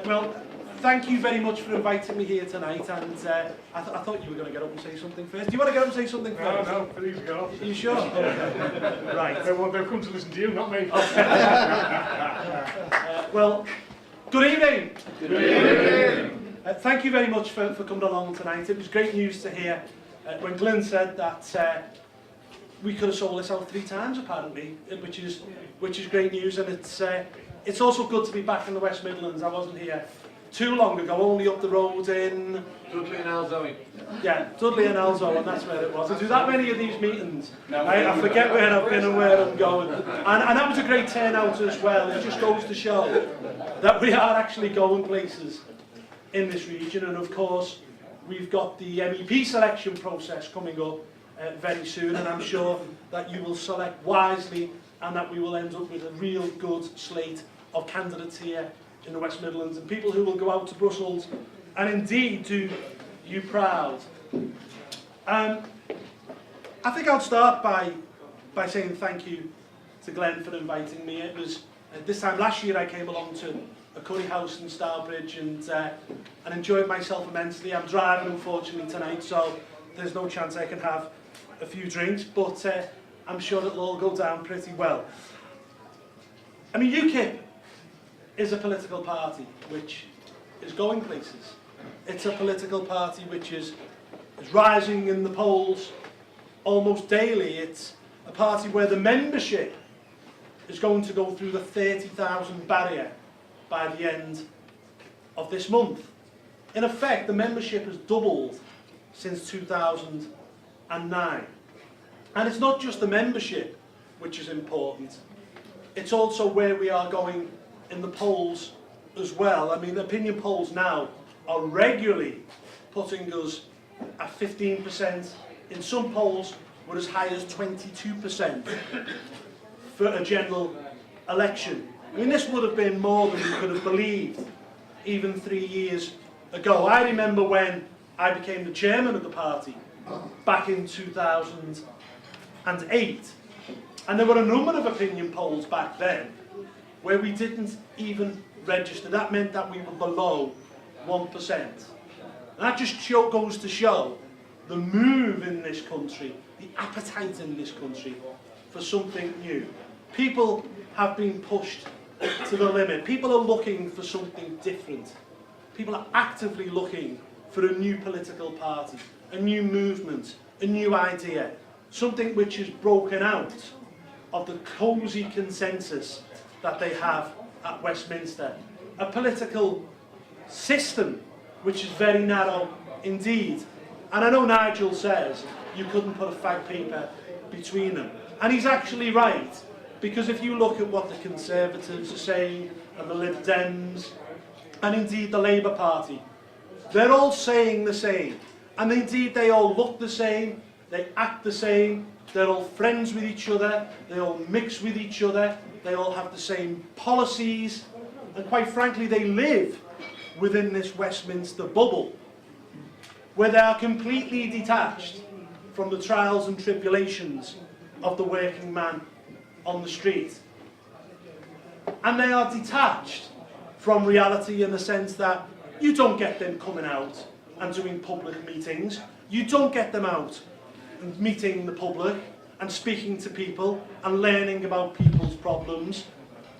Well, thank you very much for inviting me here tonight, and I thought you were going to get up and say something first. Do you want to get up and say something first? No, please go. Are you sure? Okay. Right. They've come to listen to you, not me. Well, good evening. Good evening. Thank you very much for coming along tonight. It was great news to hear when Glyn said that we could have sold this out 3 times apparently, which is great news, and it's also good to be back in the West Midlands. I wasn't here too long ago, only up the road in Dudley and Alzo. Yeah, Dudley and Alzo, and that's where it was. I do that many of these meetings, I forget where I've been and where I'm going. And that was a great turnout as well. It just goes to show that we are actually going places in this region. And of course, we've got the MEP selection process coming up very soon, and I'm sure that you will select wisely and that we will end up with a real good slate of candidates here in the West Midlands, and people who will go out to Brussels and indeed do you proud. I think I'll start by saying thank you to Glenn for inviting me. It was this time last year I came along to a curry house in Stourbridge and enjoyed myself immensely. I'm driving unfortunately tonight, so there's no chance I can have a few drinks, but I'm sure it'll all go down pretty well. I mean, UKIP is a political party which is going places. It's a political party which is rising in the polls almost daily. It's a party where the membership is going to go through the 30,000 barrier by the end of this month. In effect, the membership has doubled since 2009. And it's not just the membership which is important, it's also where we are going in the polls as well. I mean, the opinion polls now are regularly putting us at 15%. In some polls, we're as high as 22% for a general election. I mean, this would have been more than we could have believed even 3 years ago. I remember when I became the chairman of the party back in 2008, and there were a number of opinion polls back then where we didn't even register. That meant that we were below 1%. And that just goes to show the move in this country, the appetite in this country for something new. People have been pushed to the limit. People are looking for something different. People are actively looking for a new political party, a new movement, a new idea, something which is broken out of the cosy consensus that they have at Westminster. A political system which is very narrow indeed. And I know Nigel says you couldn't put a fag paper between them. And he's actually right, because if you look at what the Conservatives are saying, and the Lib Dems, and indeed the Labour Party, they're all saying the same. And indeed they all look the same, they act the same, they're all friends with each other, they all mix with each other, they all have the same policies, and quite frankly they live within this Westminster bubble, where they are completely detached from the trials and tribulations of the working man on the street. And they are detached from reality in the sense that you don't get them coming out and doing public meetings, you don't get them out and meeting the public and speaking to people and learning about people's problems.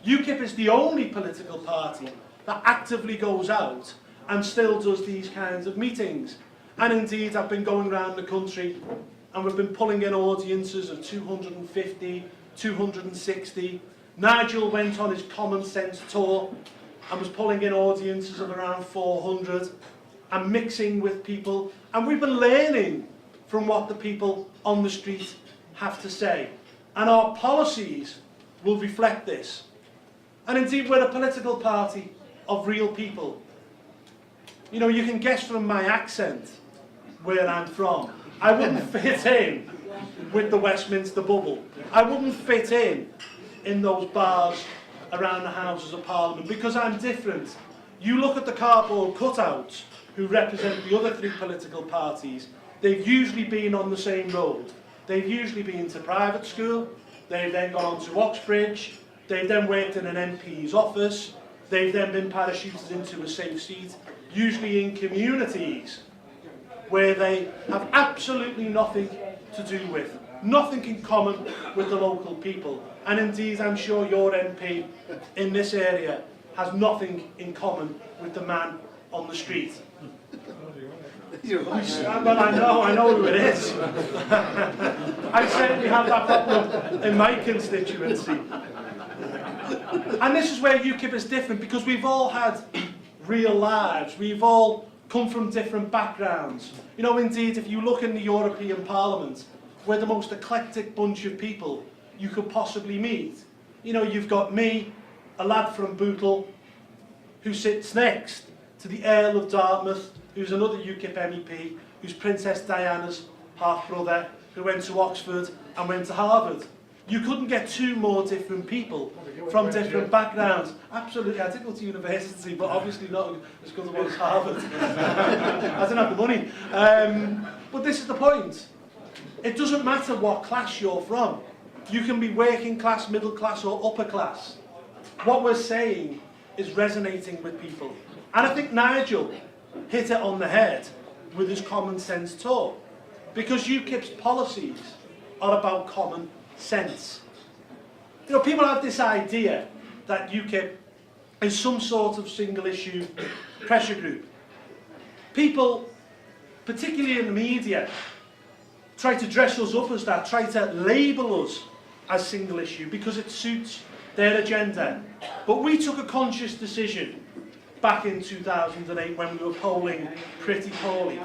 UKIP is the only political party that actively goes out and still does these kinds of meetings. And indeed, I've been going around the country and we've been pulling in audiences of 250, 260. Nigel went on his common sense tour and was pulling in audiences of around 400 and mixing with people. And we've been learning from what the people on the street have to say. And our policies will reflect this. And indeed, we're a political party of real people. You know, you can guess from my accent where I'm from. I wouldn't fit in with the Westminster bubble. I wouldn't fit in those bars around the Houses of Parliament because I'm different. You look at the cardboard cutouts who represent the other three political parties, they've usually been on the same road. They've usually been to private school, they've then gone on to Oxbridge, they've then worked in an MP's office, they've then been parachuted into a safe seat, usually in communities where they have absolutely nothing to do with, nothing in common with the local people. And indeed, I'm sure your MP in this area has nothing in common with the man on the street. Well, I know who it is. I certainly have that problem in my constituency. And this is where UKIP is different, because we've all had real lives. We've all come from different backgrounds. You know, indeed, if you look in the European Parliament, we're the most eclectic bunch of people you could possibly meet. You know, you've got me, a lad from Bootle, who sits next to the Earl of Dartmouth, who's another UKIP MEP, who's Princess Diana's half-brother, who went to Oxford and went to Harvard. You couldn't get two more different people from different backgrounds. Absolutely, I did go to university, but obviously not as good as Harvard. I didn't have the money. But this is the point. It doesn't matter what class you're from. You can be working class, middle class, or upper class. What we're saying is resonating with people. And I think Nigel hit it on the head with his common sense talk. Because UKIP's policies are about common sense. You know, people have this idea that UKIP is some sort of single issue pressure group. People, particularly in the media, try to dress us up as that, try to label us as single issue because it suits their agenda. But we took a conscious decision back in 2008 when we were polling pretty poorly,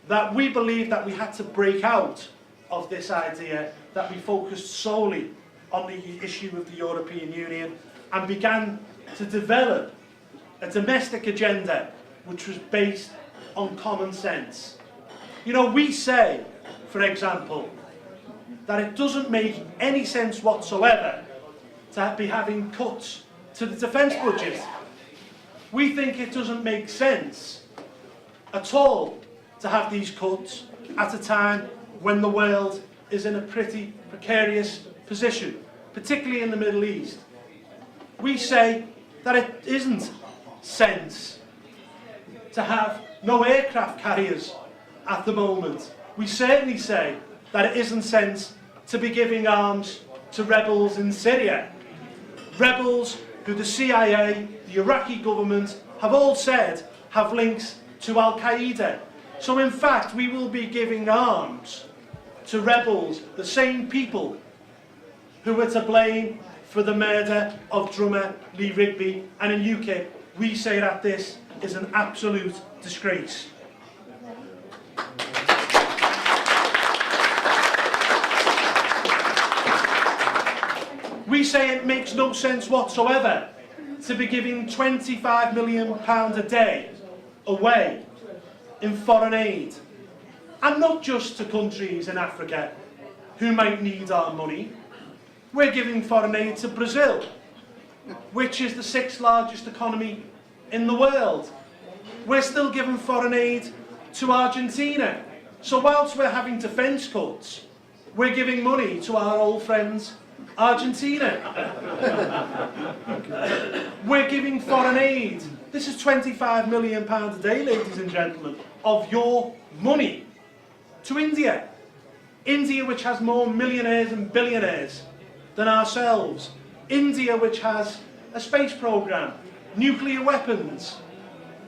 that we believed that we had to break out of this idea, that we focused solely on the issue of the European Union and began to develop a domestic agenda which was based on common sense. You know, we say, for example, that it doesn't make any sense whatsoever to be having cuts to the defence budget. We think it doesn't make sense at all to have these cuts at a time when the world is in a pretty precarious position, particularly in the Middle East. We say that it isn't sense to have no aircraft carriers at the moment. We certainly say that it isn't sense to be giving arms to rebels in Syria. Rebels who the CIA, the Iraqi government, have all said have links to Al-Qaeda. So in fact, we will be giving arms to rebels, the same people who were to blame for the murder of drummer Lee Rigby. And in UKIP, we say that this is an absolute disgrace. We say it makes no sense whatsoever to be giving £25 million a day away in foreign aid. And not just to countries in Africa who might need our money. We're giving foreign aid to Brazil, which is the 6th largest economy in the world. We're still giving foreign aid to Argentina. So whilst we're having defence cuts, we're giving money to our old friends Argentina. We're giving foreign aid. This is £25 million a day, ladies and gentlemen, of your money to India. India, which has more millionaires and billionaires than ourselves. India, which has a space programme, nuclear weapons.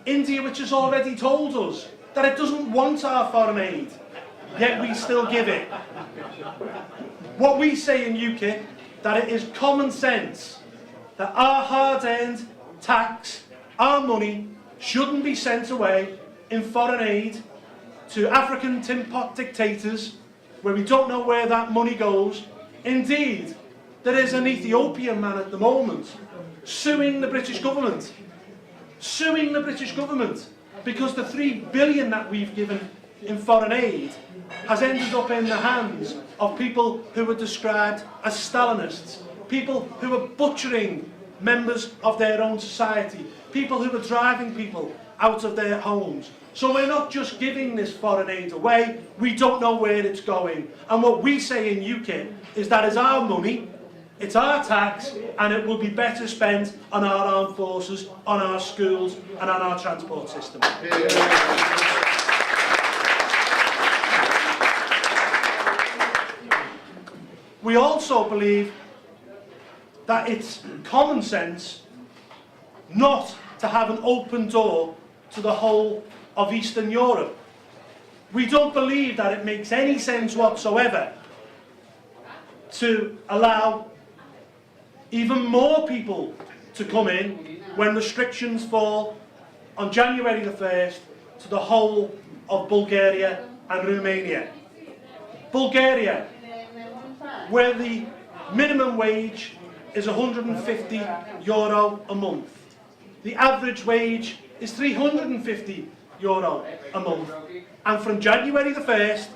India, which has already told us that it doesn't want our foreign aid, yet we still give it. What we say in UKIP, that it is common sense that our hard-earned tax, our money, shouldn't be sent away in foreign aid to African tin pot dictators where we don't know where that money goes. Indeed, there is an Ethiopian man at the moment suing the British government. Suing the British government because the £3 billion that we've given in foreign aid has ended up in the hands of people who were described as Stalinists, people who were butchering members of their own society, people who are driving people out of their homes. So we're not just giving this foreign aid away, we don't know where it's going. And what we say in UKIP is that it's our money, it's our tax, and it will be better spent on our armed forces, on our schools, and on our transport system. We also believe that it's common sense not to have an open door to the whole of Eastern Europe. We don't believe that it makes any sense whatsoever to allow even more people to come in when restrictions fall on January the 1st to the whole of Bulgaria and Romania. Bulgaria, where the minimum wage is €150 a month. The average wage is €350 a month. And from January the 1st,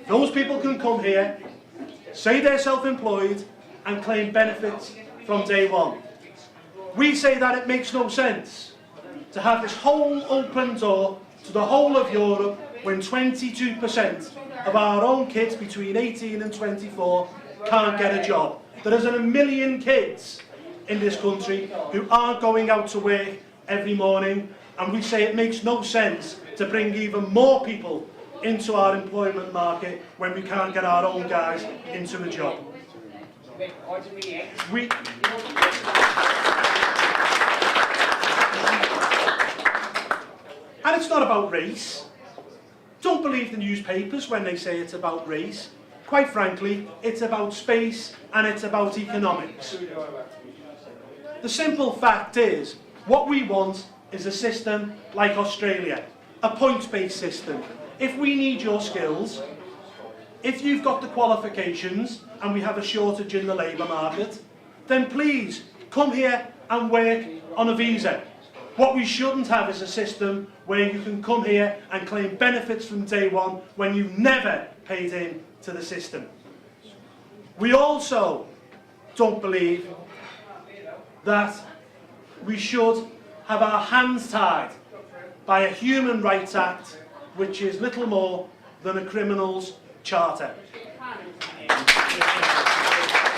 those people can come here, say they're self-employed, and claim benefits from day one. We say that it makes no sense to have this whole open door to the whole of Europe when 22% of our own kids between 18 and 24 can't get a job. There isn't a million kids in this country who aren't going out to work every morning, and we say it makes no sense to bring even more people into our employment market when we can't get our own guys into a job. And it's not about race. Don't believe the newspapers when they say it's about race. Quite frankly, it's about space and it's about economics. The simple fact is, what we want is a system like Australia, a points-based system. If we need your skills, if you've got the qualifications and we have a shortage in the labour market, then please come here and work on a visa. What we shouldn't have is a system where you can come here and claim benefits from day one when you've never paid in to the system. We also don't believe that we should have our hands tied by a Human Rights Act which is little more than a criminal's charter.